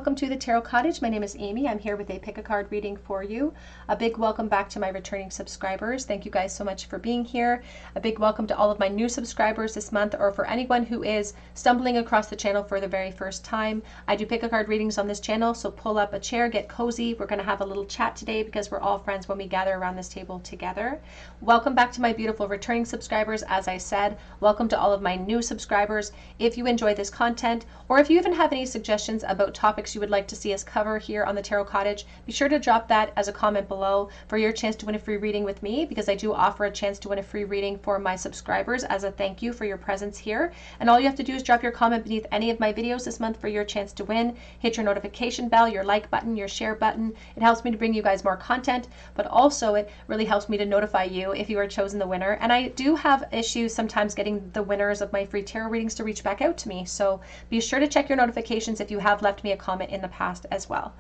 welcome to the Tarot Cottage. My name is Amy. I'm here with a pick a card reading for you. A big welcome back to my returning subscribers. Thank you guys so much for being here. A big welcome to all of my new subscribers this month, or for anyone who is stumbling across the channel for the very first time. I do pick a card readings on this channel, so pull up a chair, get cozy. We're going to have a little chat today because we're all friends when we gather around this table together. Welcome back to my beautiful returning subscribers. As I said, welcome to all of my new subscribers. If you enjoy this content, or if you even have any suggestions about topics you would like to see us cover here on the Tarot Cottage, be sure to drop that as a comment below for your chance to win a free reading with me, because I do offer a chance to win a free reading for my subscribers as a thank you for your presence here. And all you have to do is drop your comment beneath any of my videos this month for your chance to win. Hit your notification bell, your like button, your share button. It helps me to bring you guys more content, but also it really helps me to notify you if you are chosen the winner. And I do have issues sometimes getting the winners of my free tarot readings to reach back out to me, so be sure to check your notifications if you have left me a comment in the past as well.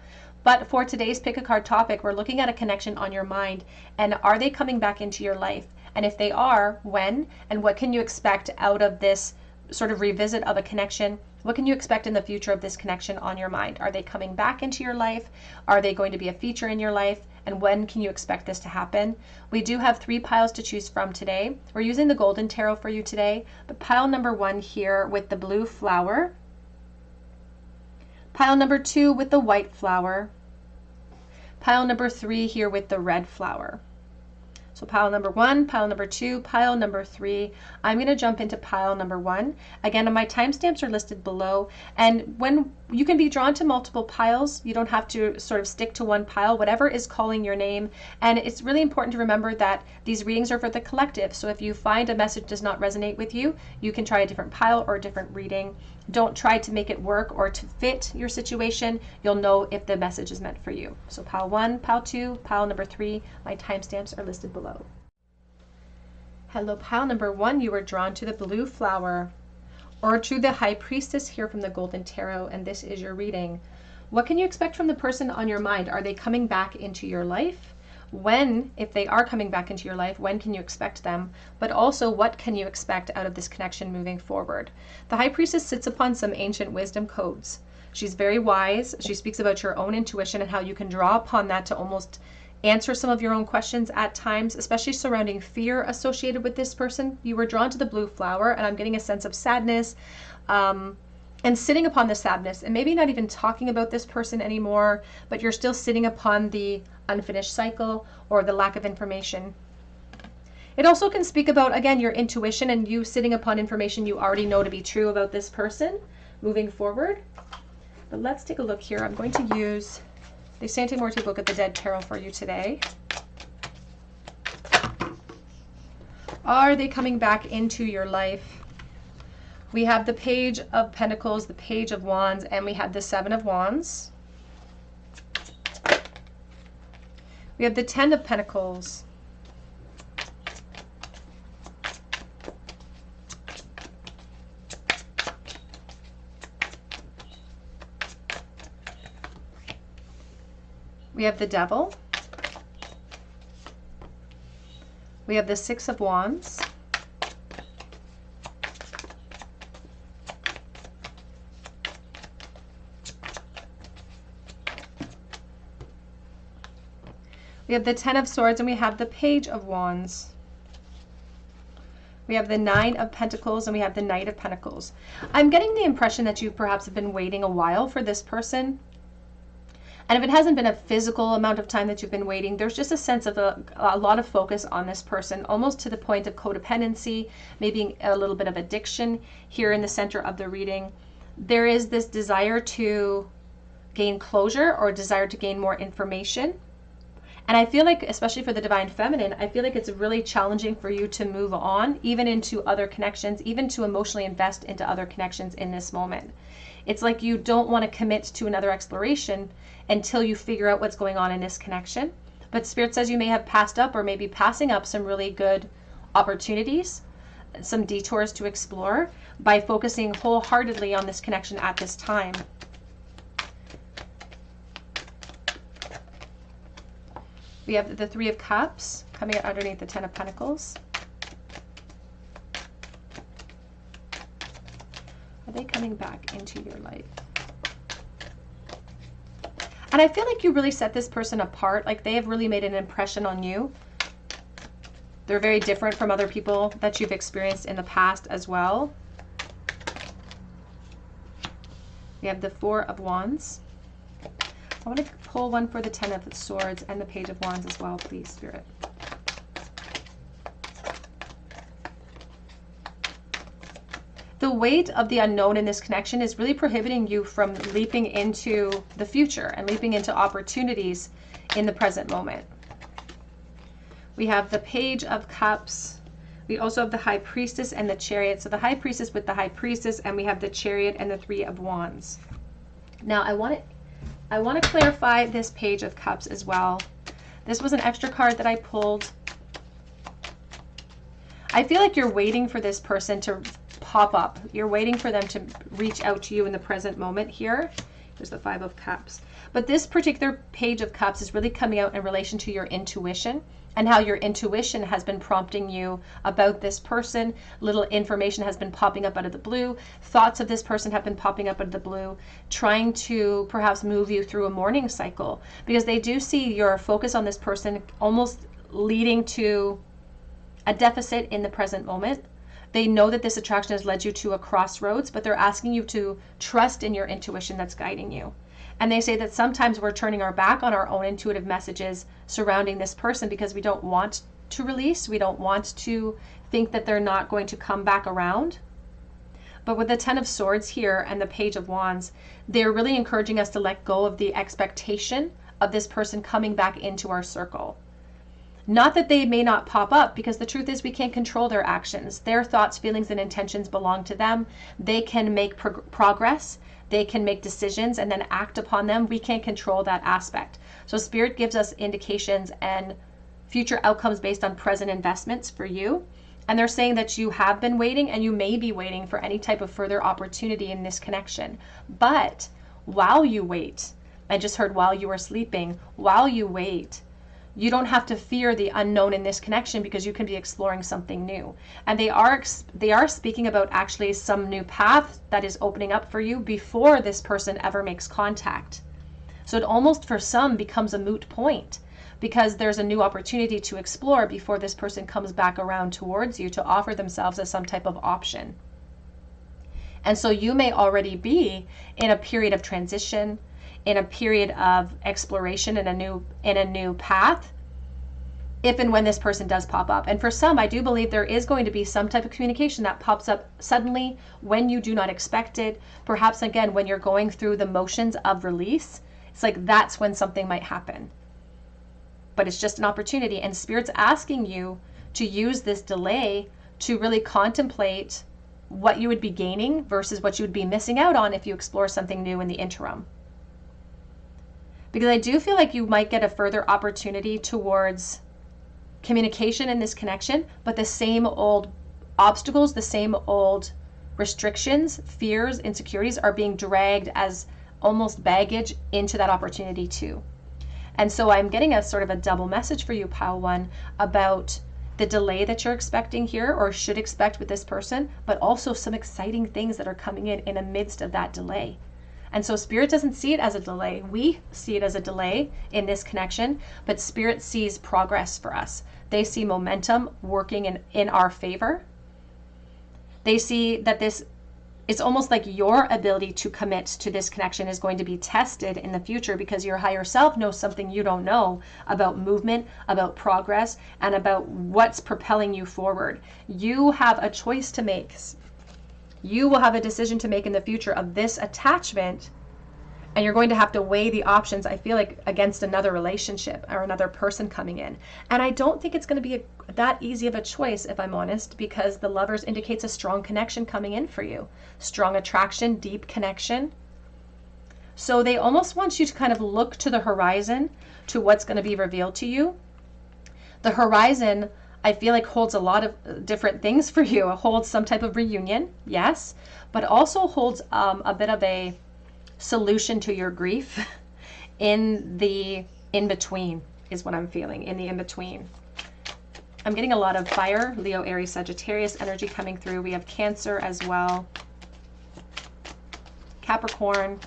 But for today's pick a card topic, we're looking at a connection on your mind, and are they coming back into your life? And if they are, when? And what can you expect out of this sort of revisit of a connection? What can you expect in the future of this connection on your mind? Are they coming back into your life? Are they going to be a feature in your life? And when can you expect this to happen? We do have 3 piles to choose from today. We're using the Golden Tarot for you today, but pile number 1 here with the blue flower, pile number 2 with the white flower, pile number 3 here with the red flower. So pile number 1, pile number 2, pile number 3. I'm going to jump into pile number 1. Again, my timestamps are listed below. And when you can be drawn to multiple piles, you don't have to sort of stick to one pile, whatever is calling your name. And it's really important to remember that these readings are for the collective. So if you find a message does not resonate with you, you can try a different pile or a different reading. Don't try to make it work or to fit your situation. You'll know if the message is meant for you. So pile 1, pile 2, pile number 3. My timestamps are listed below. Hello, pile number 1. You were drawn to the blue flower, or to the High Priestess here from the Golden Tarot, and this is your reading. What can you expect from the person on your mind? Are they coming back into your life? When, if they are coming back into your life, when can you expect them? But also, what can you expect out of this connection moving forward? The High Priestess sits upon some ancient wisdom codes. She's very wise. She speaks about your own intuition and how you can draw upon that to almost answer some of your own questions at times, especially surrounding fear associated with this person. You were drawn to the blue flower, and I'm getting a sense of sadness, and sitting upon the sadness, and maybe not even talking about this person anymore, but you're still sitting upon the unfinished cycle or the lack of information. It also can speak about, again, your intuition and you sitting upon information you already know to be true about this person moving forward. But let's take a look here. I'm going to use the Sante Morte Book of the Dead Tarot for you today. Are they coming back into your life? We have the Page of Pentacles, the Page of Wands, and we have the 7 of Wands. We have the 10 of Pentacles. We have the Devil. We have the 6 of Wands. We have the 10 of Swords, and we have the Page of Wands. We have the 9 of Pentacles, and we have the Knight of Pentacles. I'm getting the impression that you perhaps have been waiting a while for this person. And if it hasn't been a physical amount of time that you've been waiting, there's just a sense of a lot of focus on this person, almost to the point of codependency, maybe a little bit of addiction here in the center of the reading. There is this desire to gain closure or desire to gain more information. And I feel like, especially for the Divine Feminine, I feel like it's really challenging for you to move on, even into other connections, even to emotionally invest into other connections in this moment. It's like you don't want to commit to another exploration until you figure out what's going on in this connection. But Spirit says you may have passed up or maybe passing up some really good opportunities, some detours to explore by focusing wholeheartedly on this connection at this time. We have the 3 of Cups coming out underneath the 10 of Pentacles. Are they coming back into your life? And I feel like you really set this person apart. Like they have really made an impression on you. They're very different from other people that you've experienced in the past as well. We have the Four of Wands. I want to pull one for the Ten of Swords and the Page of Wands as well, please, Spirit. The weight of the unknown in this connection is really prohibiting you from leaping into the future and leaping into opportunities in the present moment. We have the Page of Cups. We also have the High Priestess and the Chariot. So the High Priestess with the High Priestess, and we have the Chariot and the Three of Wands. Now I want to clarify this Page of Cups as well. This was an extra card that I pulled. I feel like you're waiting for this person to pop up. You're waiting for them to reach out to you in the present moment here. There's the Five of Cups. But this particular Page of Cups is really coming out in relation to your intuition and how your intuition has been prompting you about this person. Little information has been popping up out of the blue. Thoughts of this person have been popping up out of the blue, trying to perhaps move you through a mourning cycle, because they do see your focus on this person almost leading to a deficit in the present moment. They know that this attraction has led you to a crossroads, but they're asking you to trust in your intuition that's guiding you. And they say that sometimes we're turning our back on our own intuitive messages surrounding this person because we don't want to release. We don't want to think that they're not going to come back around. But with the Ten of Swords here and the Page of Wands, they're really encouraging us to let go of the expectation of this person coming back into our circle. Not that they may not pop up, because the truth is we can't control their actions. Their thoughts, feelings, and intentions belong to them. They can make progress. They can make decisions and then act upon them. We can't control that aspect. So Spirit gives us indications and future outcomes based on present investments for you. And they're saying that you have been waiting and you may be waiting for any type of further opportunity in this connection. But while you wait, I just heard while you are sleeping, while you wait, you don't have to fear the unknown in this connection because you can be exploring something new. And they are speaking about actually some new path that is opening up for you before this person ever makes contact. So it almost for some becomes a moot point because there's a new opportunity to explore before this person comes back around towards you to offer themselves as some type of option. And so you may already be in a period of transition, in a period of exploration in a new path, if and when this person does pop up. And for some, I do believe there is going to be some type of communication that pops up suddenly when you do not expect it. Perhaps again, when you're going through the motions of release, it's like that's when something might happen. But it's just an opportunity, and Spirit's asking you to use this delay to really contemplate what you would be gaining versus what you would be missing out on if you explore something new in the interim. Because I do feel like you might get a further opportunity towards communication in this connection, but the same old obstacles, the same old restrictions, fears, insecurities are being dragged as almost baggage into that opportunity too. And so I'm getting a sort of a double message for you, Pile 1, about the delay that you're expecting here or should expect with this person, but also some exciting things that are coming in the midst of that delay. And so Spirit doesn't see it as a delay. We see it as a delay in this connection, but Spirit sees progress for us. They see momentum working in our favor. They see that this it's almost like your ability to commit to this connection is going to be tested in the future because your higher self knows something you don't know about movement, about progress, and about what's propelling you forward. You have a choice to make. You will have a decision to make in the future of this attachment, and you're going to have to weigh the options, I feel like, against another relationship or another person coming in. And I don't think it's going to be that easy of a choice, if I'm honest, because the Lovers indicates a strong connection coming in for you. Strong attraction, deep connection. So they almost want you to kind of look to the horizon, to what's going to be revealed to you. The horizon, I feel like, holds a lot of different things for you. It holds some type of reunion, yes, but also holds a bit of a solution to your grief in the in-between is what I'm feeling, in the in-between. I'm getting a lot of fire, Leo, Aries, Sagittarius energy coming through. We have Cancer as well. Capricorn.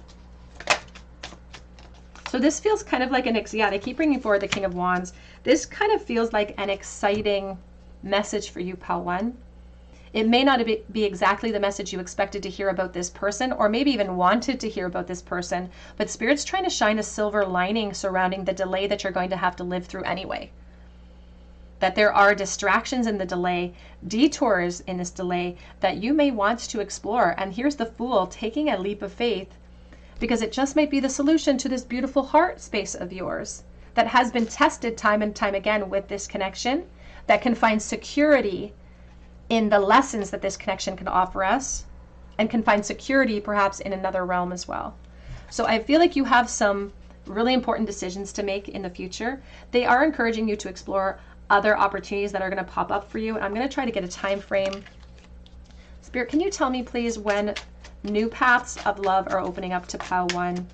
So this feels kind of like yeah, they keep bringing forward the King of Wands. This kind of feels like an exciting message for you, Pile 1. It may not be exactly the message you expected to hear about this person, or maybe even wanted to hear about this person, but Spirit's trying to shine a silver lining surrounding the delay that you're going to have to live through anyway. That there are distractions in the delay, detours in this delay that you may want to explore. And here's the Fool taking a leap of faith, because it just might be the solution to this beautiful heart space of yours that has been tested time and time again with this connection, that can find security in the lessons that this connection can offer us, and can find security perhaps in another realm as well. So I feel like you have some really important decisions to make in the future. They are encouraging you to explore other opportunities that are going to pop up for you. And I'm going to try to get a time frame. Spirit, can you tell me please when new paths of love are opening up to Pile 1?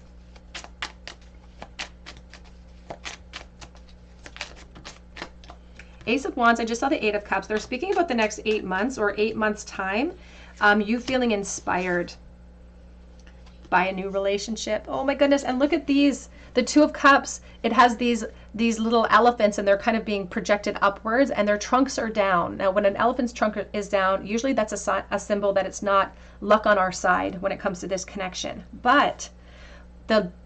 Ace of Wands, I just saw the 8 of Cups. They're speaking about the next 8 months or 8 months time. You feeling inspired by a new relationship. Oh my goodness. And look at these, the 2 of Cups. It has these little elephants, and they're kind of being projected upwards, and their trunks are down. Now, when an elephant's trunk is down, usually that's a symbol that it's not luck on our side when it comes to this connection. But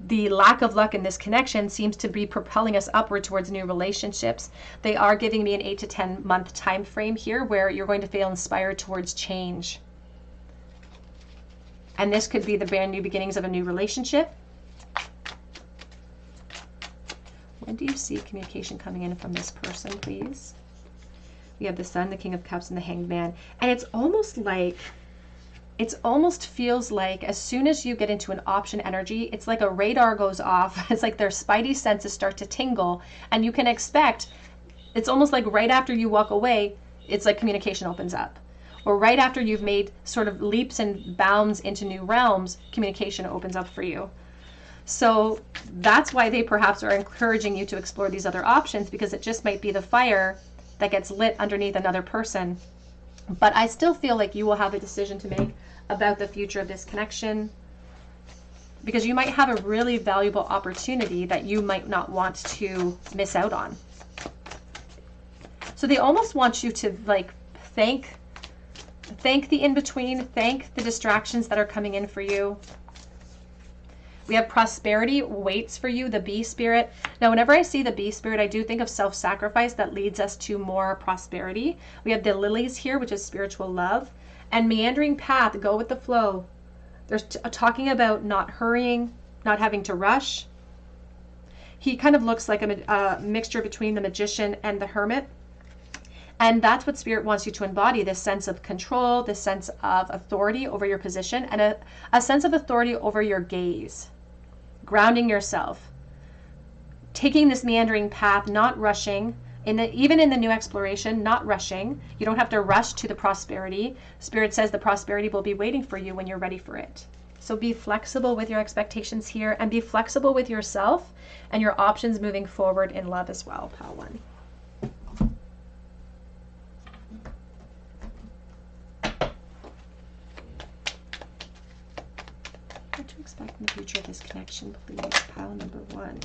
the lack of luck in this connection seems to be propelling us upward towards new relationships. They are giving me an 8 to 10 month time frame here where you're going to feel inspired towards change. And this could be the brand new beginnings of a new relationship. When do you see communication coming in from this person, please? We have the Sun, the King of Cups, and the Hanged Man. And it's almost feels like as soon as you get into an option energy, it's like a radar goes off. It's like their spidey senses start to tingle, and you can expect, it's almost like right after you walk away, it's like communication opens up. Or right after you've made sort of leaps and bounds into new realms, communication opens up for you. So that's why they perhaps are encouraging you to explore these other options, because it just might be the fire that gets lit underneath another person. But I still feel like you will have a decision to make about the future of this connection, because you might have a really valuable opportunity that you might not want to miss out on. So they almost want you to like thank the in-between, thank the distractions that are coming in for you. We have prosperity waits for you, the bee spirit. Now, whenever I see the bee spirit, I do think of self-sacrifice that leads us to more prosperity. We have the lilies here, which is spiritual love. And meandering path, go with the flow. There's talking about not hurrying, not having to rush. He kind of looks like a mixture between the magician and the hermit. And that's what Spirit wants you to embody, this sense of control, this sense of authority over your position, and a sense of authority over your gaze. Grounding yourself. Taking this meandering path, not rushing. Even in the new exploration, not rushing. You don't have to rush to the prosperity. Spirit says the prosperity will be waiting for you when you're ready for it. So be flexible with your expectations here, and be flexible with yourself and your options moving forward in love as well, Pile 1. What to expect in the future of this connection, please, Pile number 1.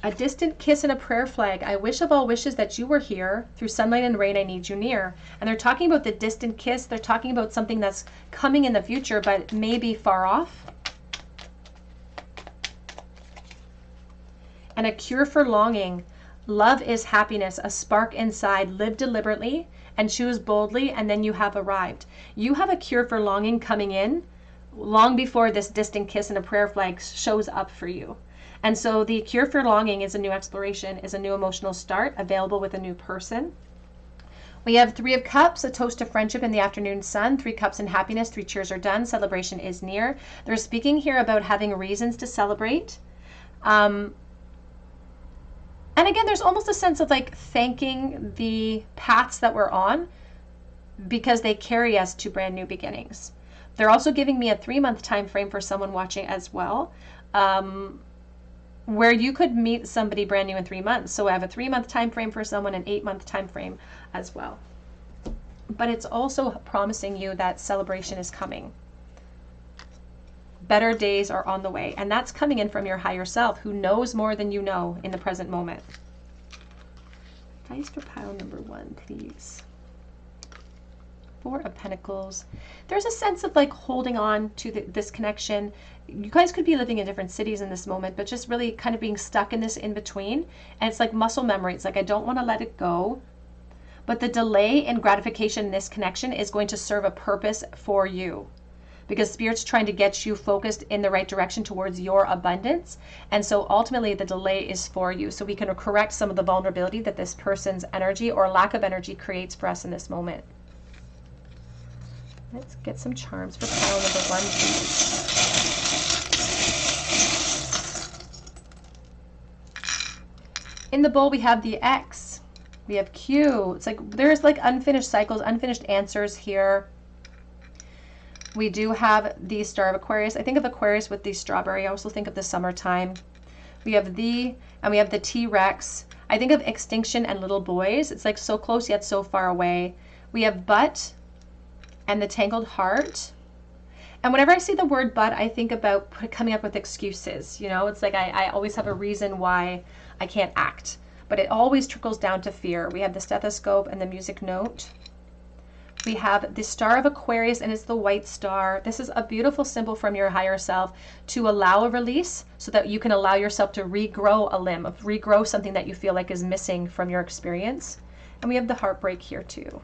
A distant kiss and a prayer flag. I wish of all wishes that you were here. Through sunlight and rain, I need you near. And they're talking about the distant kiss. They're talking about something that's coming in the future, but maybe far off. And a cure for longing. Love is happiness, a spark inside. Live deliberately and choose boldly, and then you have arrived. You have a cure for longing coming in long before this distant kiss and a prayer flag shows up for you. And so the cure for longing is a new exploration, is a new emotional start available with a new person. We have 3 of Cups, a toast to friendship in the afternoon sun, 3 cups in happiness, 3 cheers are done, celebration is near. They're speaking here about having reasons to celebrate. And again, there's almost a sense of like thanking the paths that we're on because they carry us to brand new beginnings. They're also giving me a 3-month time frame for someone watching as well, where you could meet somebody brand new in 3 months. So I have a 3-month time frame for someone, an 8-month time frame as well. But it's also promising you that celebration is coming. better days are on the way. And that's coming in from your higher self, who knows more than you know in the present moment. Advice for pile number 1, please. 4 of Pentacles. There's a sense of like holding on to this connection. You guys could be living in different cities in this moment, but just really kind of being stuck in this in between. And it's like muscle memory. It's like, I don't want to let it go. But the delay in gratification in this connection is going to serve a purpose for you, because Spirit's trying to get you focused in the right direction towards your abundance. And so ultimately the delay is for you, so we can correct some of the vulnerability that this person's energy or lack of energy creates for us in this moment. Let's get some charms for pile number 1, please. In the bowl, we have the X. We have Q. It's like there's like unfinished cycles, unfinished answers here. We do have the Star of Aquarius. I think of Aquarius with the strawberry. I also think of the summertime. We have the, and we have the T-Rex. I think of extinction and little boys. It's like so close yet so far away. We have but and the Tangled Heart. And whenever I see the word but, I think about coming up with excuses. You know, it's like I always have a reason why I can't act. But it always trickles down to fear. We have the Stethoscope and the Music Note. We have the Star of Aquarius, and it's the white star. This is a beautiful symbol from your higher self to allow a release so that you can allow yourself to regrow a limb, regrow something that you feel like is missing from your experience. And we have the Heartbreak here too.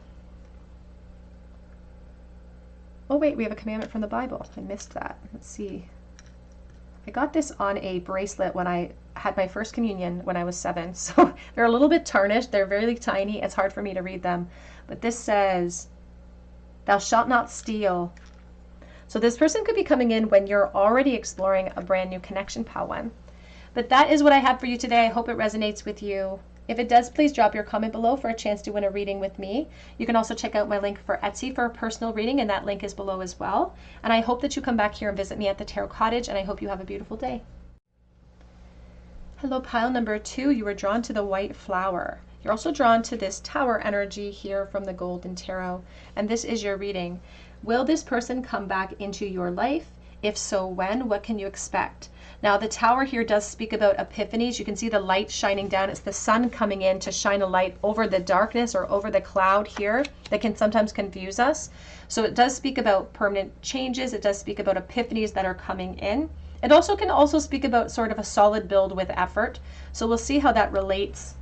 Oh wait, we have a commandment from the Bible. I missed that. Let's see. I got this on a bracelet when I had my first communion when I was 7. So they're a little bit tarnished. They're very tiny. It's hard for me to read them. But this says, "Thou shalt not steal." So this person could be coming in when you're already exploring a brand new connection, pile 1. But that is what I have for you today. I hope it resonates with you. If it does, please drop your comment below for a chance to win a reading with me. You can also check out my link for Etsy for a personal reading, and that link is below as well. And I hope that you come back here and visit me at the Tarot Cottage, and I hope you have a beautiful day. Hello, pile number 2. You were drawn to the white flower. You're also drawn to this Tower energy here from the Golden Tarot, and this is your reading. Will this person come back into your life? If so, when? What can you expect? Now, the Tower here does speak about epiphanies. You can see the light shining down. It's the sun coming in to shine a light over the darkness or over the cloud here that can sometimes confuse us. So it does speak about permanent changes. It does speak about epiphanies that are coming in. It also can also speak about sort of a solid build with effort. So we'll see how that relates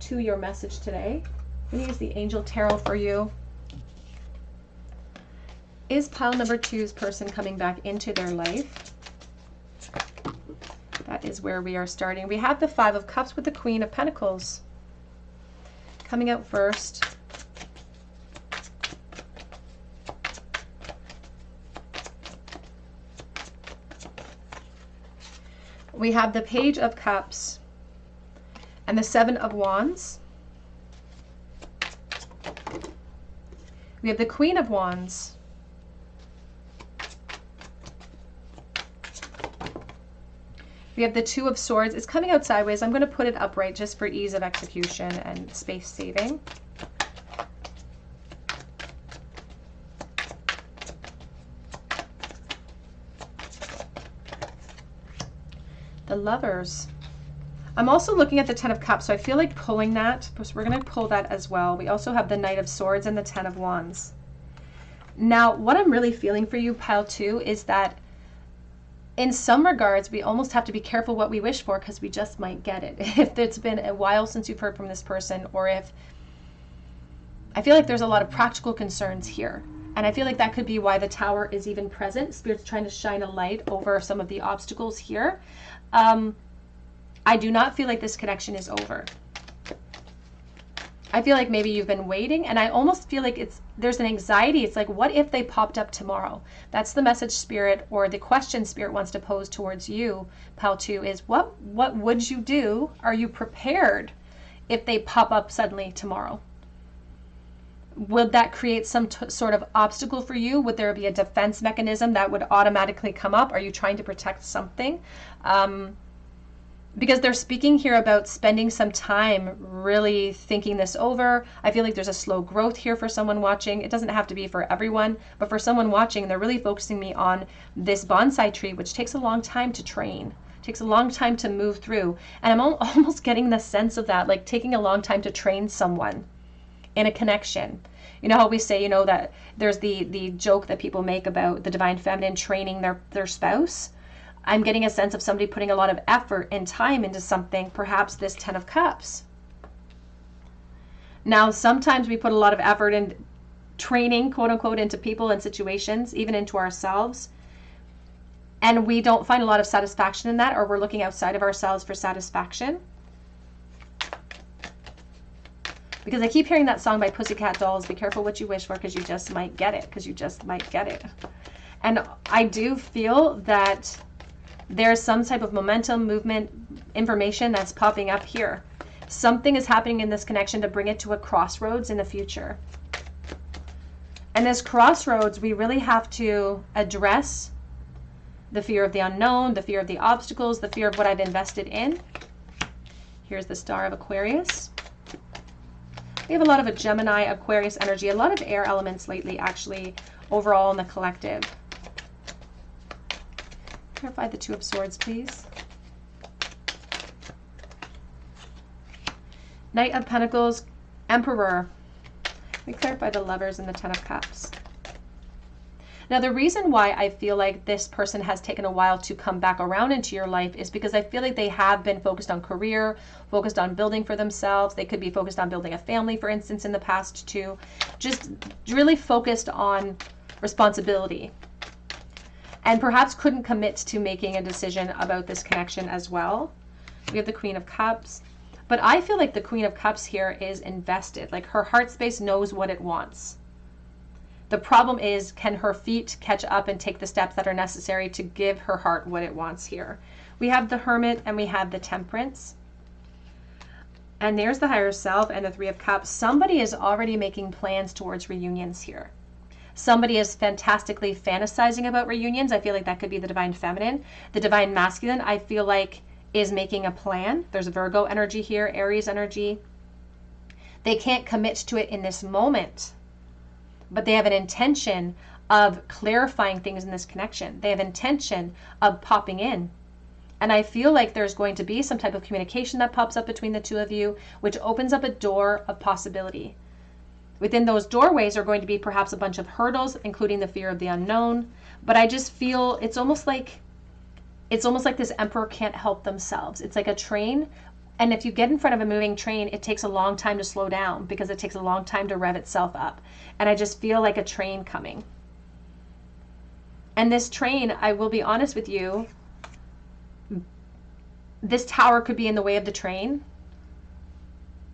to your message today. I'm going to use the Angel Tarot for you. Is pile number 2's person coming back into their life? That is where we are starting. We have the 5 of Cups with the Queen of Pentacles coming out first. We have the Page of Cups and the 7 of Wands. We have the Queen of Wands. We have the 2 of Swords. It's coming out sideways. I'm going to put it upright just for ease of execution and space saving. The Lovers. I'm also looking at the 10 of Cups, so I feel like pulling that. So we're going to pull that as well. We also have the Knight of Swords and the 10 of Wands. Now, what I'm really feeling for you, pile 2, is that in some regards, we almost have to be careful what we wish for, because we just might get it. If it's been a while since you've heard from this person, or if I feel like there's a lot of practical concerns here. And I feel like that could be why the Tower is even present. Spirit's trying to shine a light over some of the obstacles here. I do not feel like this connection is over. I feel like maybe you've been waiting, and I almost feel like there's an anxiety. It's like, what if they popped up tomorrow? That's the message Spirit, or the question Spirit wants to pose towards you, pile 2, is what would you do? Are you prepared if they pop up suddenly tomorrow? Would that create some sort of obstacle for you? Would there be a defense mechanism that would automatically come up? Are you trying to protect something? because they're speaking here about spending some time really thinking this over. I feel like there's a slow growth here for someone watching. It doesn't have to be for everyone, but for someone watching, they're really focusing me on this bonsai tree, which takes a long time to train, takes a long time to move through. And I'm almost getting the sense of that, like taking a long time to train someone in a connection. You know how we say, you know, that there's the joke that people make about the divine feminine training their spouse. I'm getting a sense of somebody putting a lot of effort and time into something, perhaps this 10 of Cups. Now, sometimes we put a lot of effort in training, quote unquote, into people and situations, even into ourselves. And we don't find a lot of satisfaction in that, or we're looking outside of ourselves for satisfaction. Because I keep hearing that song by Pussycat Dolls, be careful what you wish for, because you just might get it, because you just might get it. And I do feel that there's some type of momentum, movement, information that's popping up here. Something is happening in this connection to bring it to a crossroads in the future. And this crossroads, we really have to address the fear of the unknown, the fear of the obstacles, the fear of what I've invested in. Here's the Star of Aquarius. We have a lot of a Gemini, Aquarius energy, a lot of air elements lately, actually, overall in the collective. Clarify the Two of Swords, please. Knight of Pentacles, Emperor. We clarify the Lovers and the 10 of Cups. Now, the reason why I feel like this person has taken a while to come back around into your life is because I feel like they have been focused on career, focused on building for themselves. They could be focused on building a family, for instance, in the past too. Just really focused on responsibility. And perhaps couldn't commit to making a decision about this connection as well. We have the Queen of Cups. But I feel like the Queen of Cups here is invested. Like her heart space knows what it wants. The problem is, can her feet catch up and take the steps that are necessary to give her heart what it wants here? We have the Hermit and we have the Temperance. And there's the Higher Self and the Three of Cups. Somebody is already making plans towards reunions here. Somebody is fantastically fantasizing about reunions. I feel like that could be the Divine Feminine. The Divine Masculine, I feel like, is making a plan. There's Virgo energy here, Aries energy. They can't commit to it in this moment, but they have an intention of clarifying things in this connection. They have intention of popping in. And I feel like there's going to be some type of communication that pops up between the two of you, which opens up a door of possibility. Within those doorways are going to be perhaps a bunch of hurdles, including the fear of the unknown. But I just feel it's almost like this Emperor can't help themselves. It's like a train. And if you get in front of a moving train, it takes a long time to slow down because it takes a long time to rev itself up. And I just feel like a train coming. And this train, I will be honest with you, this tower could be in the way of the train.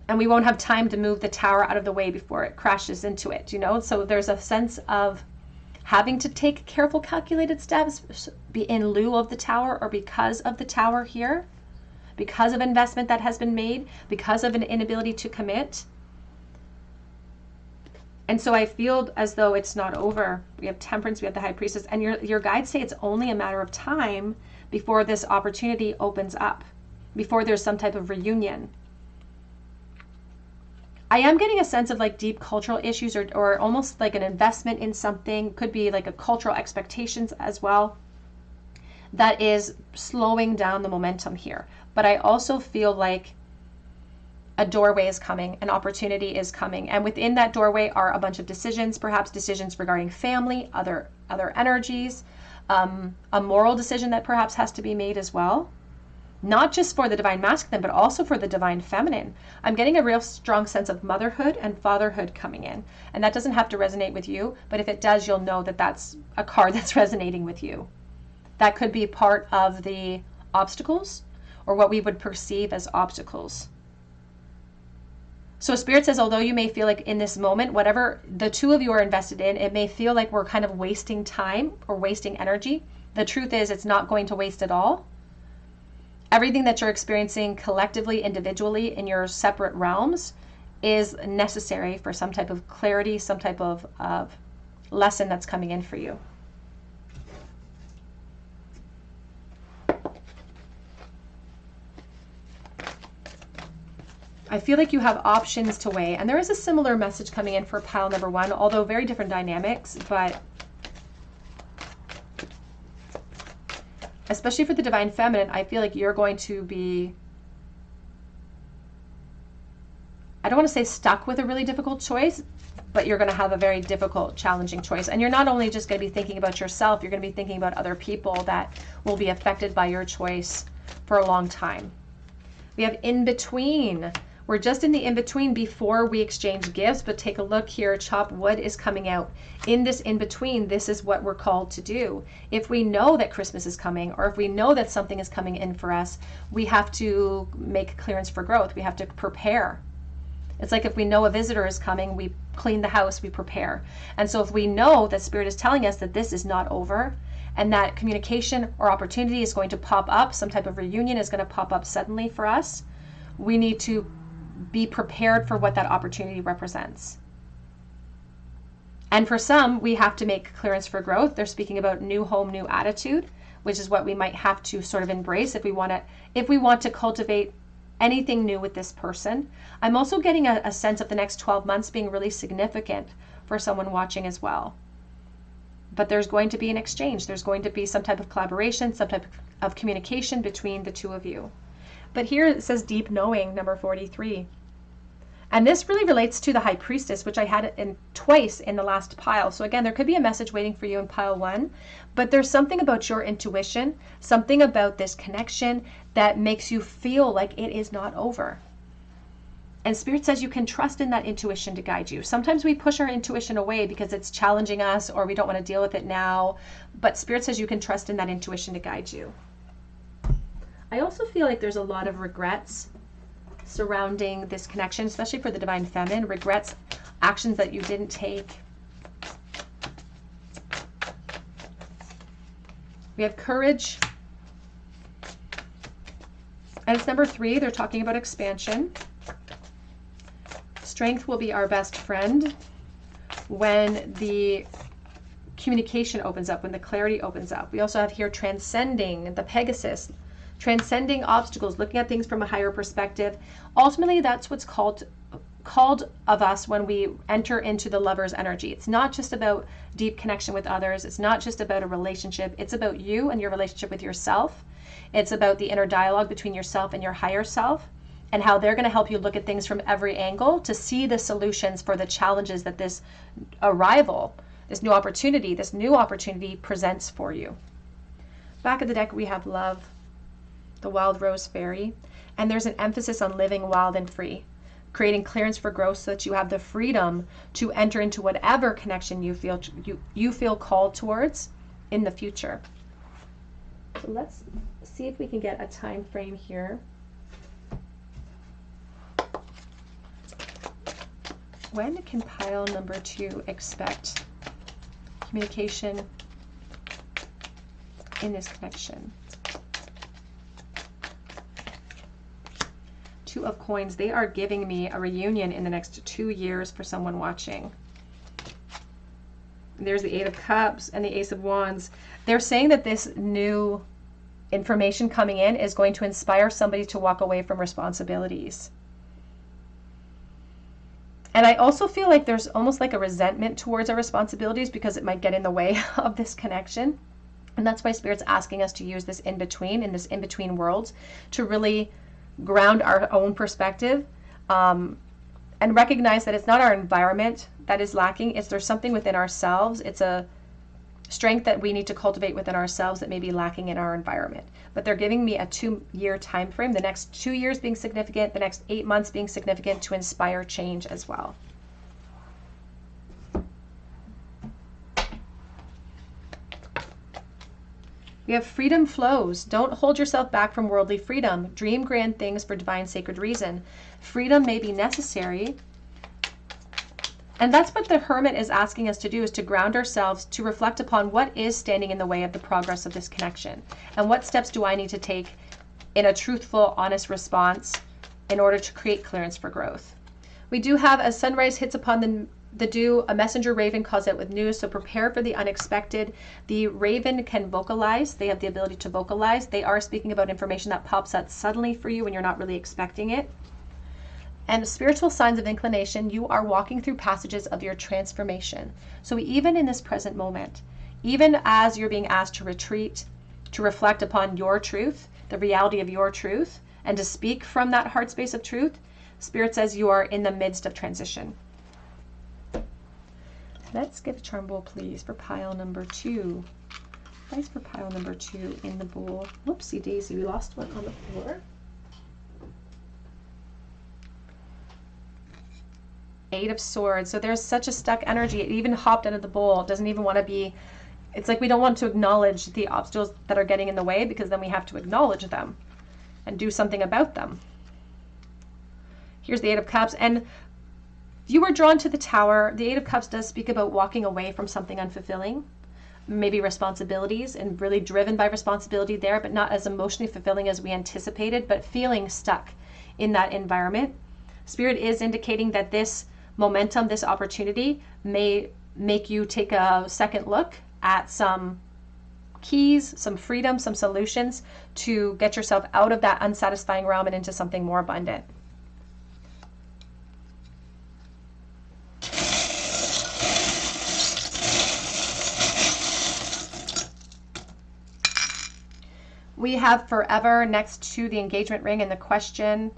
And we won't have time to move the tower out of the way before it crashes into it, you know? So there's a sense of having to take careful, calculated steps be in lieu of the tower or because of the tower here, because of investment that has been made, because of an inability to commit. And so I feel as though it's not over. We have Temperance, we have the High Priestess, and your guides say it's only a matter of time before this opportunity opens up, before there's some type of reunion. I am getting a sense of like deep cultural issues or almost like an investment in something. Could be like a cultural expectations as well that is slowing down the momentum here. But I also feel like a doorway is coming, an opportunity is coming. And within that doorway are a bunch of decisions, perhaps decisions regarding family, other energies, a moral decision that perhaps has to be made as well. Not just for the Divine Masculine, but also for the Divine Feminine. I'm getting a real strong sense of motherhood and fatherhood coming in. And that doesn't have to resonate with you, but if it does, you'll know that that's a card that's resonating with you. That could be part of the obstacles or what we would perceive as obstacles. So Spirit says, although you may feel like in this moment, whatever the two of you are invested in, it may feel like we're kind of wasting time or wasting energy. The truth is it's not going to waste at all. Everything that you're experiencing collectively, individually, in your separate realms is necessary for some type of clarity, some type of lesson that's coming in for you. I feel like you have options to weigh, and there is a similar message coming in for pile number 1, although very different dynamics, but especially for the Divine Feminine, I feel like you're going to be, I don't want to say stuck with a really difficult choice, but you're going to have a very difficult, challenging choice. And you're not only just going to be thinking about yourself, you're going to be thinking about other people that will be affected by your choice for a long time. We have in between. We're just in the in-between before we exchange gifts, but take a look here. Chopped wood is coming out. In this in-between, this is what we're called to do. If we know that Christmas is coming, or if we know that something is coming in for us, we have to make clearance for growth. We have to prepare. It's like if we know a visitor is coming, we clean the house, we prepare. And so if we know that Spirit is telling us that this is not over, and that communication or opportunity is going to pop up, some type of reunion is going to pop up suddenly for us, we need to be prepared for what that opportunity represents. And for some, we have to make clearance for growth. They're speaking about new home, new attitude, which is what we might have to sort of embrace if we want to cultivate anything new with this person. I'm also getting a sense of the next 12 months being really significant for someone watching as well. But there's going to be an exchange. There's going to be some type of collaboration, some type of communication between the two of you. But here it says deep knowing, number 43. And this really relates to the High Priestess, which I had twice in the last pile. So again, there could be a message waiting for you in pile 1, but there's something about your intuition, something about this connection that makes you feel like it is not over. And Spirit says you can trust in that intuition to guide you. Sometimes we push our intuition away because it's challenging us or we don't want to deal with it now. But Spirit says you can trust in that intuition to guide you. I also feel like there's a lot of regrets surrounding this connection, especially for the Divine Feminine. Regrets, actions that you didn't take. We have courage. And it's number 3. They're talking about expansion. Strength will be our best friend when the communication opens up, when the clarity opens up. We also have here transcending, the Pegasus, transcending obstacles, looking at things from a higher perspective. Ultimately, that's what's called of us when we enter into the lover's energy. It's not just about deep connection with others. It's not just about a relationship. It's about you and your relationship with yourself. It's about the inner dialogue between yourself and your higher self, and how they're going to help you look at things from every angle to see the solutions for the challenges that this arrival, this new opportunity presents for you. Back of the deck, we have love, the wild rose fairy, and there's an emphasis on living wild and free, creating clearance for growth so that you have the freedom to enter into whatever connection you feel called towards in the future. So let's see if we can get a time frame here. When can pile number 2 expect communication in this connection? 2 of coins. They are giving me a reunion in the next 2 years for someone watching. There's the 8 of Cups and the Ace of Wands. They're saying that this new information coming in is going to inspire somebody to walk away from responsibilities. And I also feel like there's almost like a resentment towards our responsibilities because it might get in the way of this connection. And that's why Spirit's asking us to use this in-between worlds to really ground our own perspective and recognize that it's not our environment that is lacking. There's something within ourselves. It's a strength that we need to cultivate within ourselves that may be lacking in our environment. But they're giving me a 2-year time frame, the next 2 years being significant, the next 8 months being significant to inspire change as well. We have freedom flows. Don't hold yourself back from worldly freedom. Dream grand things for divine sacred reason. Freedom may be necessary. And that's what the Hermit is asking us to do, is to ground ourselves, to reflect upon what is standing in the way of the progress of this connection. And what steps do I need to take in a truthful, honest response in order to create clearance for growth. We do have, as sunrise hits upon the dew, a messenger raven calls out with news, so prepare for the unexpected. The raven can vocalize. They have the ability to vocalize. They are speaking about information that pops out suddenly for you when you're not really expecting it. And spiritual signs of inclination, you are walking through passages of your transformation. So even in this present moment, even as you're being asked to retreat, to reflect upon your truth, the reality of your truth, and to speak from that heart space of truth, Spirit says you are in the midst of transition. Let's get a charm bowl, please, for pile number 2. Advice for pile number 2 in the bowl. Whoopsie daisy, we lost one on the floor. Eight of Swords. So there's such a stuck energy. It even hopped out of the bowl. It doesn't even want to be, it's like we don't want to acknowledge the obstacles that are getting in the way, because then we have to acknowledge them and do something about them. Here's the Eight of Cups. And you were drawn to the Tower. The Eight of Cups does speak about walking away from something unfulfilling, maybe responsibilities, and really driven by responsibility there, but not as emotionally fulfilling as we anticipated, but feeling stuck in that environment. Spirit is indicating that this momentum, this opportunity may make you take a second look at some keys, some freedom, some solutions to get yourself out of that unsatisfying realm and into something more abundant. We have forever next to the engagement ring and the question.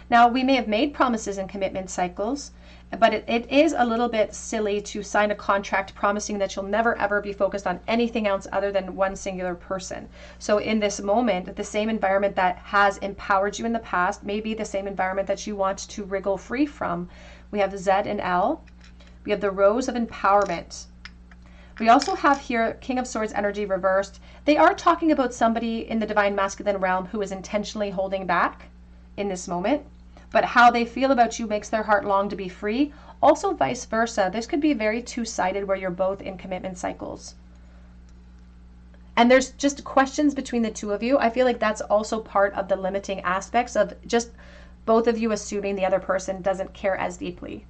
Now, we may have made promises in commitment cycles, but it is a little bit silly to sign a contract promising that you'll never ever be focused on anything else other than one singular person. So in this moment, the same environment that has empowered you in the past may be the same environment that you want to wriggle free from. We have Z and L. We have the Rose of Empowerment. We also have here King of Swords energy reversed. They are talking about somebody in the divine masculine realm who is intentionally holding back in this moment, but how they feel about you makes their heart long to be free. Also vice versa. This could be very two-sided where you're both in commitment cycles. And there's just questions between the two of you. I feel like that's also part of the limiting aspects of just both of you assuming the other person doesn't care as deeply.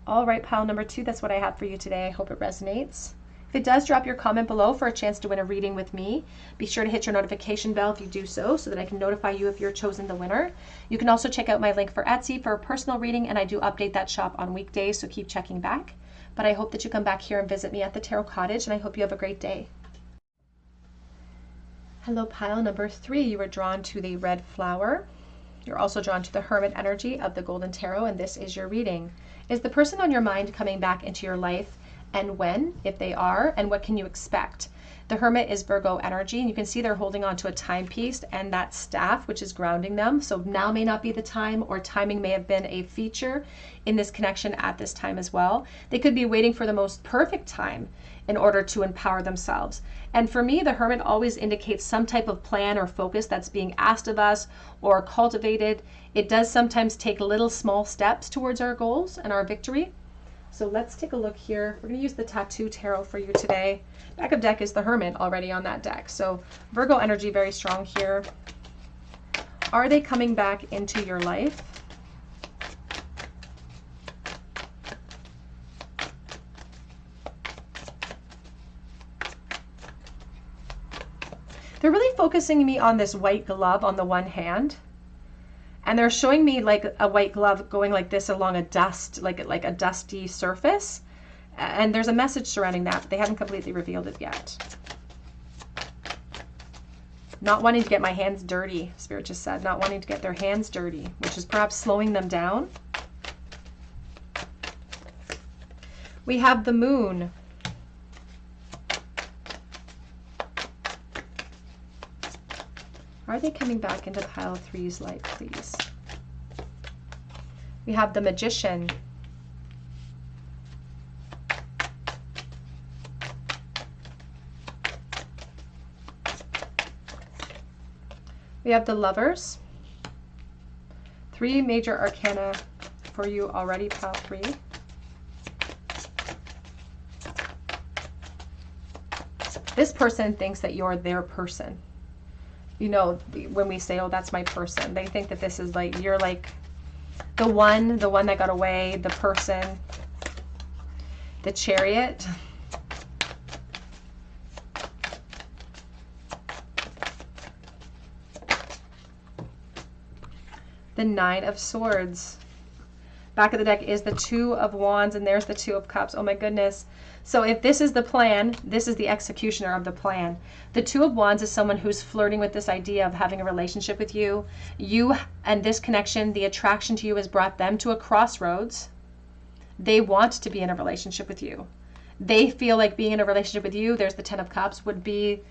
All right, pile number 2, that's what I have for you today. I hope it resonates. If it does, drop your comment below for a chance to win a reading with me. Be sure to hit your notification bell if you do so that I can notify you if you're chosen the winner. You can also check out my link for Etsy for a personal reading, and I do update that shop on weekdays, so keep checking back. But I hope that you come back here and visit me at the Tarot Cottage, and I hope you have a great day. Hello, pile number 3. You were drawn to the red flower. You're also drawn to the Hermit energy of the Golden Tarot, and this is your reading. Is the person on your mind coming back into your life, and when, if they are, and what can you expect? The Hermit is Virgo energy, and you can see they're holding on to a timepiece and that staff, which is grounding them. So now may not be the time, or timing may have been a feature in this connection at this time as well. They could be waiting for the most perfect time in order to empower themselves. And for me, the Hermit always indicates some type of plan or focus that's being asked of us or cultivated. It does sometimes take little small steps towards our goals and our victory. So let's take a look here. We're going to use the Tattoo Tarot for you today. Back of deck is the Hermit already on that deck. So Virgo energy very strong here. Are they coming back into your life? They're really focusing me on this white glove on the one hand. And they're showing me like a white glove going like this along a dust, like a dusty surface. And there's a message surrounding that, but they haven't completely revealed it yet. Not wanting to get my hands dirty, Spirit just said. Not wanting to get their hands dirty, which is perhaps slowing them down. We have the Moon. Are they coming back into pile 3's life, please? We have the Magician. We have the Lovers. 3 major arcana for you already, pile 3. This person thinks that you're their person. You know, when we say, oh, that's my person, they think that this is like, you're like the one that got away, the person, the Chariot. the Nine of Swords. Back of the deck is the Two of Wands, and there's the Two of Cups. Oh my goodness. So if this is the plan, this is the executioner of the plan. The Two of Wands is someone who's flirting with this idea of having a relationship with you. You and this connection, the attraction to you has brought them to a crossroads. They want to be in a relationship with you. They feel like being in a relationship with you, there's the Ten of Cups, would be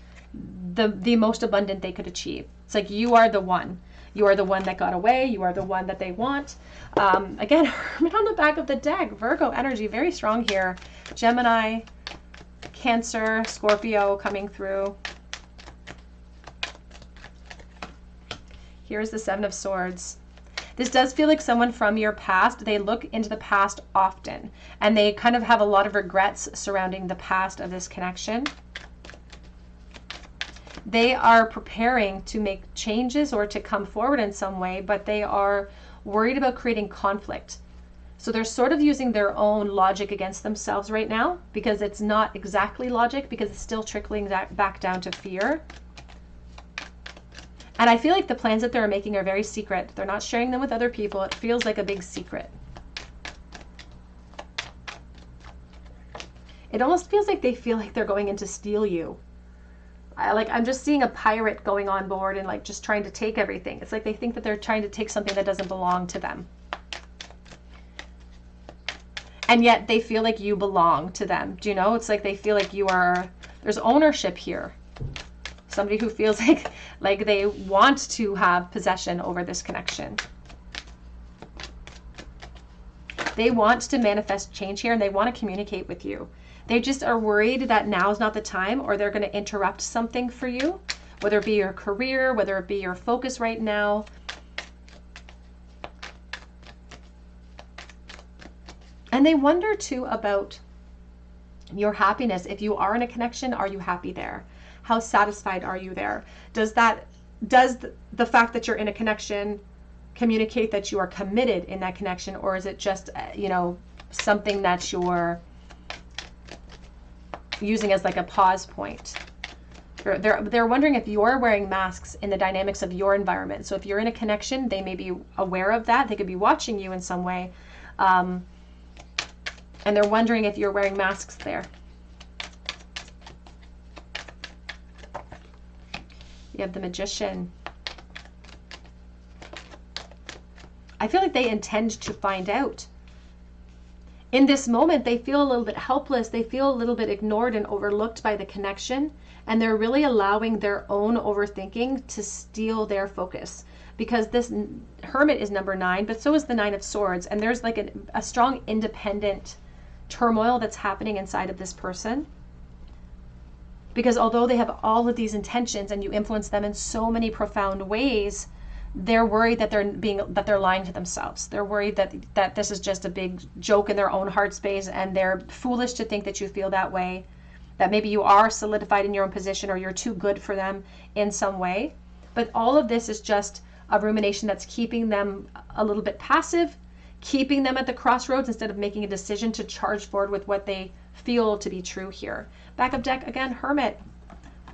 the most abundant they could achieve. It's like you are the one. You are the one that got away. You are the one that they want. Again, Hermit on the back of the deck. Virgo energy, very strong here. Gemini, Cancer, Scorpio coming through. Here's the Seven of Swords. This does feel like someone from your past. They look into the past often, and they kind of have a lot of regrets surrounding the past of this connection. They are preparing to make changes or to come forward in some way, but they are worried about creating conflict. So they're sort of using their own logic against themselves right now, because it's not exactly logic, because it's still trickling back down to fear. And I feel like the plans that they're making are very secret. They're not sharing them with other people. It feels like a big secret. It almost feels like they feel like they're going in to steal you. I'm just seeing a pirate going on board and like just trying to take everything. It's like they think that they're trying to take something that doesn't belong to them. And yet they feel like you belong to them. Do you know? It's like they feel like you are, there's ownership here. Somebody who feels like they want to have possession over this connection. They want to manifest change here, and they want to communicate with you. They just are worried that now is not the time, or they're going to interrupt something for you, whether it be your career, whether it be your focus right now. And they wonder too about your happiness. If you are in a connection, are you happy there? How satisfied are you there? Does the fact that you're in a connection communicate that you are committed in that connection, or is it just, something that you're using as like a pause point? They're wondering if you're wearing masks in the dynamics of your environment. So if you're in a connection, they may be aware of that. They could be watching you in some way. And they're wondering if you're wearing masks there. You have the Magician. I feel like they intend to find out. In this moment, they feel a little bit helpless. They feel a little bit ignored and overlooked by the connection. And they're really allowing their own overthinking to steal their focus. Because this Hermit is number 9, but so is the Nine of Swords. And there's like a strong independent turmoil that's happening inside of this person. Because although they have all of these intentions and you influence them in so many profound ways, they're worried that they're lying to themselves. They're worried that this is just a big joke in their own heart space, and they're foolish to think that you feel that way, that maybe you are solidified in your own position or you're too good for them in some way. But all of this is just a rumination that's keeping them a little bit passive, keeping them at the crossroads instead of making a decision to charge forward with what they feel to be true here. Back of deck again, Hermit,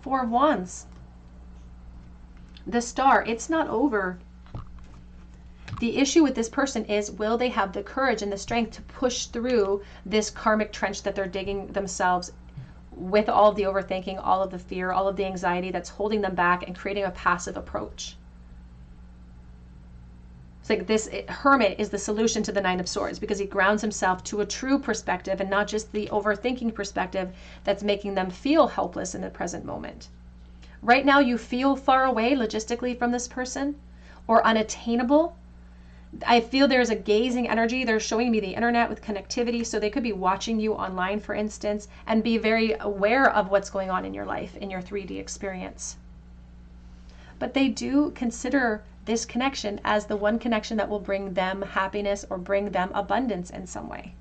Four of Wands. The Star, it's not over. The issue with this person is, will they have the courage and the strength to push through this karmic trench that they're digging themselves with all of the overthinking, all of the fear, all of the anxiety that's holding them back and creating a passive approach? It's like this Hermit is the solution to the Nine of Swords, because he grounds himself to a true perspective and not just the overthinking perspective that's making them feel helpless in the present moment. Right now you feel far away logistically from this person or unattainable. I feel there's a gazing energy. They're showing me the internet with connectivity, so they could be watching you online, for instance, and be very aware of what's going on in your life, in your 3D experience. But they do consider this connection as the one connection that will bring them happiness or bring them abundance in some way.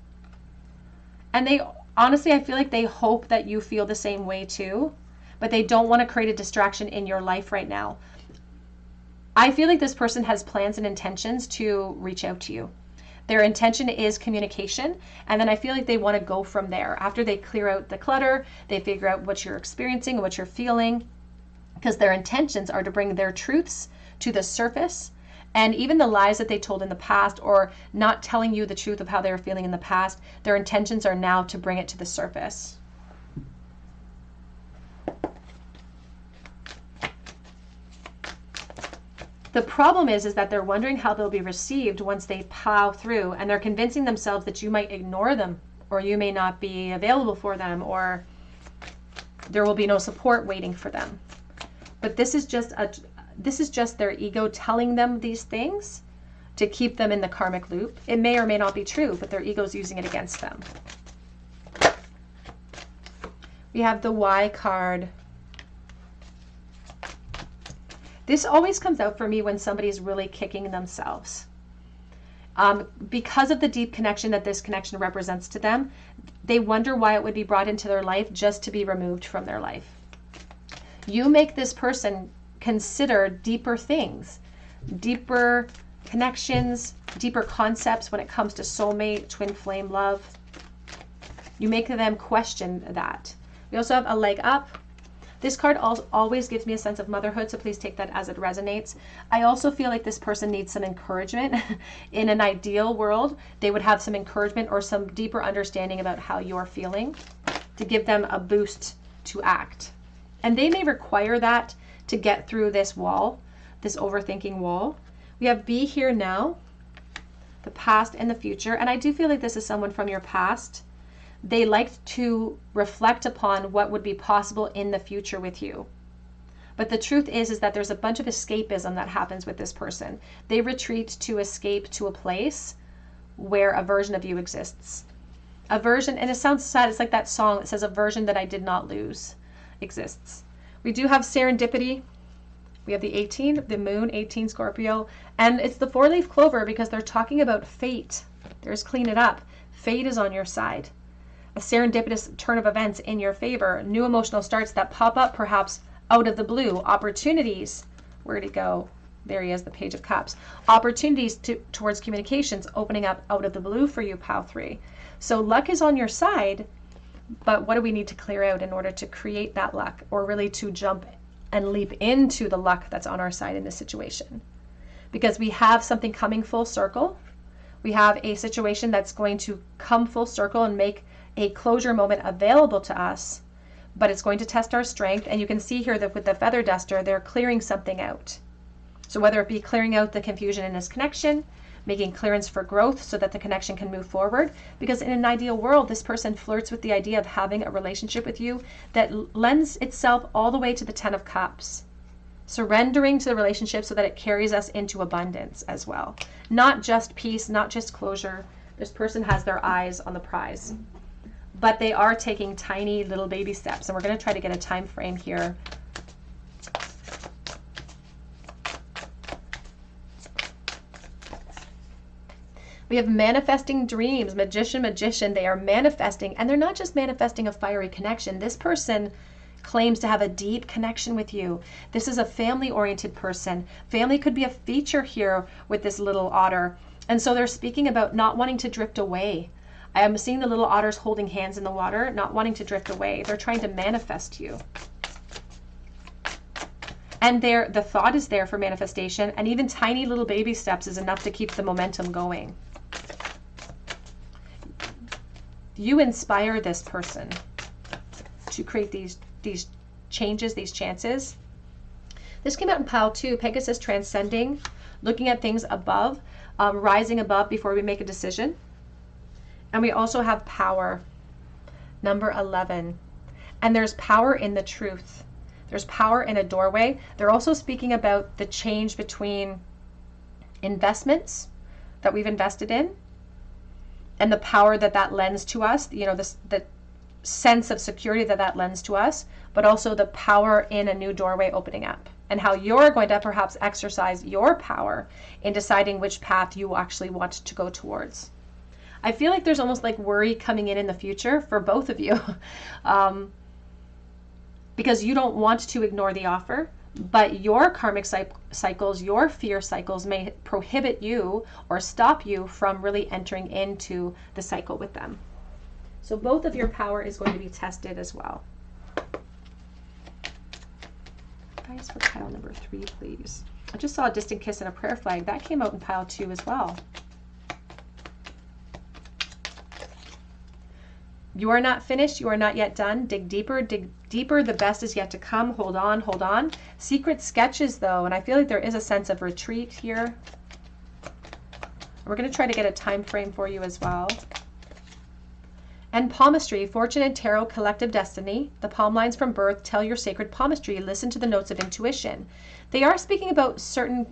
And they honestly, I feel like they hope that you feel the same way too, but they don't want to create a distraction in your life right now. I feel like this person has plans and intentions to reach out to you. Their intention is communication, and then I feel like they want to go from there. After they clear out the clutter, they figure out what you're experiencing, what you're feeling, because their intentions are to bring their truths to the surface And even the lies that they told in the past, or not telling you the truth of how they were feeling in the past, their intentions are now to bring it to the surface. The problem is that they're wondering how they'll be received once they plow through, and they're convincing themselves that you might ignore them, or you may not be available for them, or there will be no support waiting for them. But this is just their ego telling them these things to keep them in the karmic loop. It may or may not be true, but their ego's using it against them. We have the Y card. This always comes out for me when somebody's really kicking themselves. Because of the deep connection that this connection represents to them, they wonder why it would be brought into their life just to be removed from their life. You make this person consider deeper things, deeper connections, deeper concepts when it comes to soulmate, twin flame love. You make them question that. We also have a leg up. This card always gives me a sense of motherhood, so please take that as it resonates. I also feel like this person needs some encouragement. In an ideal world, they would have some encouragement or some deeper understanding about how you're feeling to give them a boost to act. And they may require that to get through this wall, this overthinking wall. We have be here now, the past and the future. And I do feel like this is someone from your past. They like to reflect upon what would be possible in the future with you. But the truth is that there's a bunch of escapism that happens with this person. They retreat to escape to a place where a version of you exists. A version, and it sounds sad, it's like that song that says a version that I did not lose exists. We do have serendipity. We have the 18, the moon, 18 Scorpio, and it's the 4-leaf clover because they're talking about fate. There's clean it up. Fate is on your side. A serendipitous turn of events in your favor, new emotional starts that pop up perhaps out of the blue, opportunities. Where'd he go? There he is, the Page of Cups. Opportunities towards communications opening up out of the blue for you, Pile 3. So luck is on your side, but what do we need to clear out in order to create that luck, or really to jump and leap into the luck that's on our side in this situation? Because we have something coming full circle. We have a situation that's going to come full circle and make a closure moment available to us, but it's going to test our strength. And you can see here that with the feather duster, they're clearing something out. So whether it be clearing out the confusion in this connection, making clearance for growth so that the connection can move forward, because in an ideal world, this person flirts with the idea of having a relationship with you that lends itself all the way to the 10 of Cups. Surrendering to the relationship so that it carries us into abundance as well. Not just peace, not just closure. This person has their eyes on the prize. But they are taking tiny little baby steps, and we're going to try to get a time frame here. We have manifesting dreams, magician. They are manifesting, and they're not just manifesting a fiery connection. This person claims to have a deep connection with you. This is a family-oriented person. Family could be a feature here with this little otter. And so they're speaking about not wanting to drift away. I am seeing the little otters holding hands in the water, not wanting to drift away. They're trying to manifest you. And the thought is there for manifestation, and even tiny little baby steps is enough to keep the momentum going. You inspire this person to create these changes, these chances. This came out in pile 2, Pegasus transcending, looking at things above, rising above before we make a decision. And we also have power, number 11. And there's power in the truth. There's power in a doorway. They're also speaking about the change between investments that we've invested in and the power that lends to us, you know, the sense of security that lends to us, but also the power in a new doorway opening up, and how you're going to perhaps exercise your power in deciding which path you actually want to go towards. I feel like there's almost like worry coming in the future for both of you because you don't want to ignore the offer, but your karmic cycles, your fear cycles may prohibit you or stop you from really entering into the cycle with them. So both of your power is going to be tested as well. Advice for pile number 3, please. I just saw a distant kiss and a prayer flag. That came out in pile 2 as well. You are not finished. You are not yet done. Dig deeper. Dig deeper. The best is yet to come. Hold on. Hold on. Secret sketches, though, and I feel like there is a sense of retreat here. We're going to try to get a time frame for you as well. And palmistry, fortune and tarot, collective destiny. The palm lines from birth tell your sacred palmistry. Listen to the notes of intuition. They are speaking about certain,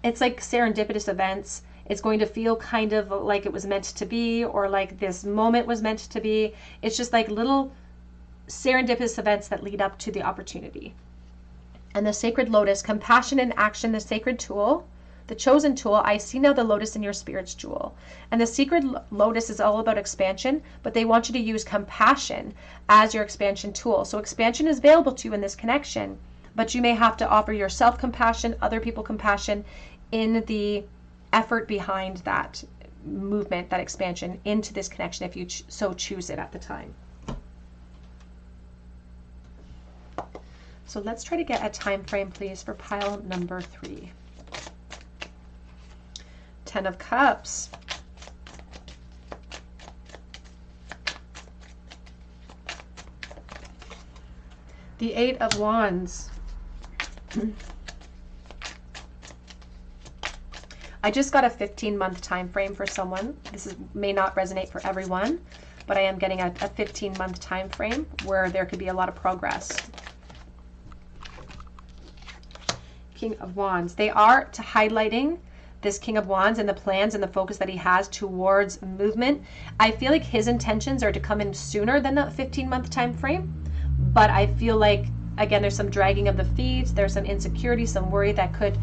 it's like serendipitous events. It's going to feel kind of like it was meant to be, or like this moment was meant to be. It's just like little serendipitous events that lead up to the opportunity. And the sacred lotus, compassion in action, the sacred tool, the chosen tool. I see now the lotus in your spirit's jewel. And the secret lotus is all about expansion, but they want you to use compassion as your expansion tool. So expansion is available to you in this connection, but you may have to offer yourself compassion, other people compassion, in the effort behind that movement, that expansion into this connection, if you so choose it at the time. So let's try to get a time frame, please, for pile number 3. 10 of Cups. The 8 of Wands. I just got a 15-month time frame for someone. This may not resonate for everyone, but I am getting a 15-month time frame where there could be a lot of progress. King of Wands. They are highlighting this King of Wands and the plans and the focus that he has towards movement. I feel like his intentions are to come in sooner than that 15-month time frame, but I feel like, again, there's some dragging of the feet, there's some insecurity, some worry that could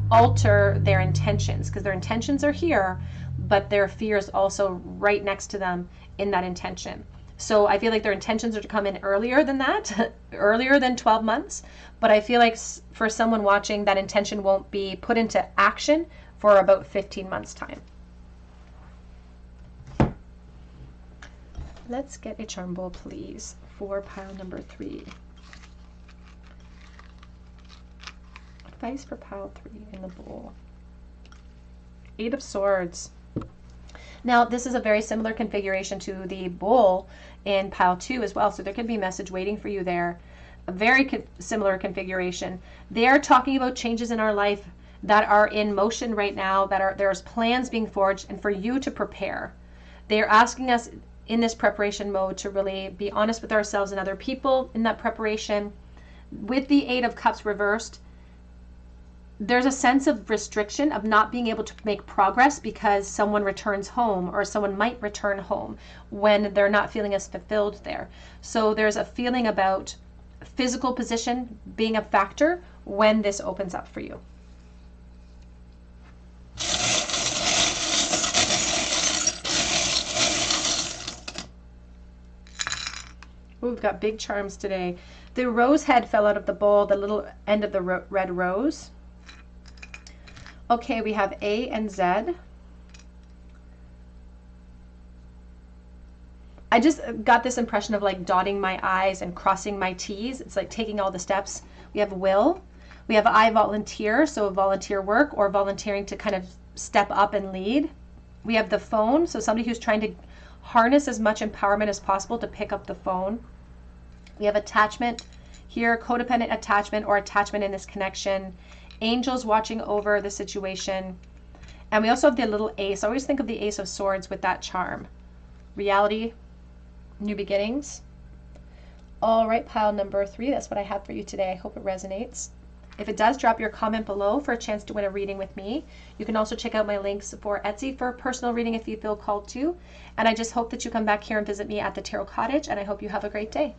alter their intentions, because their intentions are here, but their fear is also right next to them in that intention. So I feel like their intentions are to come in earlier than that, earlier than 12 months. But I feel like for someone watching, that intention won't be put into action for about 15 months time. Let's get a charm bowl, please, for pile number 3. Advice for pile 3 in the bowl. 8 of Swords. Now, this is a very similar configuration to the bowl in pile 2 as well, so there could be a message waiting for you there. A very similar configuration. They are talking about changes in our life that are in motion right now, there's plans being forged, and for you to prepare. They are asking us in this preparation mode to really be honest with ourselves and other people in that preparation. With the 8 of Cups reversed, there's a sense of restriction of not being able to make progress because someone returns home, or someone might return home when they're not feeling as fulfilled there. So there's a feeling about physical position being a factor when this opens up for you. Ooh, we've got big charms today. The rose head fell out of the bowl, the little end of the red rose. Okay, we have A and Z. I just got this impression of like dotting my I's and crossing my T's. It's like taking all the steps. We have will. We have I volunteer, so volunteer work or volunteering to kind of step up and lead. We have the phone, so somebody who's trying to harness as much empowerment as possible to pick up the phone. We have attachment here, codependent attachment or attachment in this connection. Angels watching over the situation. And we also have the little ace. I always think of the Ace of Swords with that charm. Reality, new beginnings. All right, pile number 3. That's what I have for you today. I hope it resonates. If it does, drop your comment below for a chance to win a reading with me. You can also check out my links for Etsy for a personal reading if you feel called to. And I just hope that you come back here and visit me at the Tarot Cottage, and I hope you have a great day.